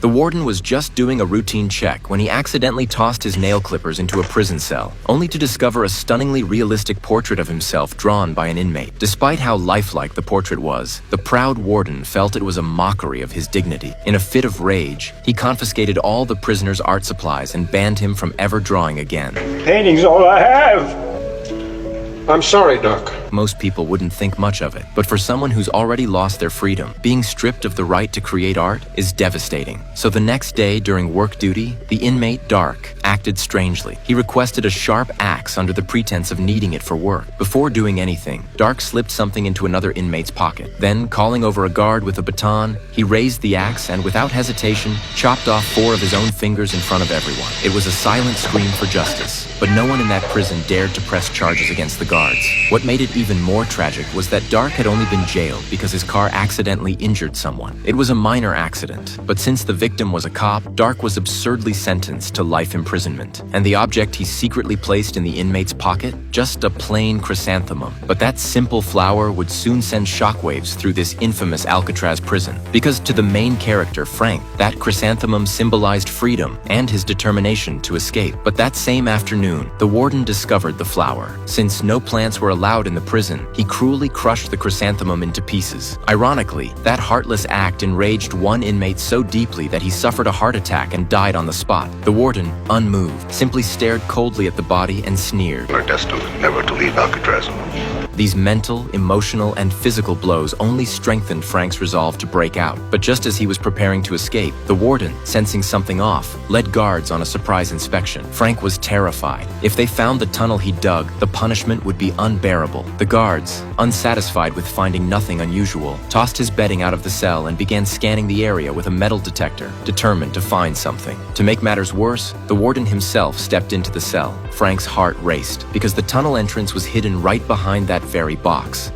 The warden was just doing a routine check when he accidentally tossed his nail clippers into a prison cell, only to discover a stunningly realistic portrait of himself drawn by an inmate. Despite how lifelike the portrait was, the proud warden felt it was a mockery of his dignity. In a fit of rage, he confiscated all the prisoner's art supplies and banned him from ever drawing again. Painting's all I have. I'm sorry, Doc. Most people wouldn't think much of it, but for someone who's already lost their freedom, being stripped of the right to create art is devastating. So the next day during work duty, the inmate, Dark, acted strangely. He requested a sharp axe under the pretense of needing it for work. Before doing anything, Dark slipped something into another inmate's pocket. Then, calling over a guard with a baton, he raised the axe and, without hesitation, chopped off 4 of his own fingers in front of everyone. It was a silent scream for justice, but no one in that prison dared to press charges against the guards. What made it even more tragic was that Dark had only been jailed because his car accidentally injured someone. It was a minor accident, but since the victim was a cop, Dark was absurdly sentenced to life imprisonment. And the object he secretly placed in the inmate's pocket? Just a plain chrysanthemum. But that simple flower would soon send shockwaves through this infamous Alcatraz prison. Because to the main character, Frank, that chrysanthemum symbolized freedom and his determination to escape. But that same afternoon, the warden discovered the flower. Since no plants were allowed in the prison, he cruelly crushed the chrysanthemum into pieces. Ironically, that heartless act enraged one inmate so deeply that he suffered a heart attack and died on the spot. The warden, unmoved, simply stared coldly at the body and sneered. We're destined never to leave Alcatraz. These mental, emotional, and physical blows only strengthened Frank's resolve to break out. But just as he was preparing to escape, the warden, sensing something off, led guards on a surprise inspection. Frank was terrified. If they found the tunnel he dug, the punishment would be unbearable. The guards, unsatisfied with finding nothing unusual, tossed his bedding out of the cell and began scanning the area with a metal detector, determined to find something. To make matters worse, the warden himself stepped into the cell. Frank's heart raced, because the tunnel entrance was hidden right behind that very box.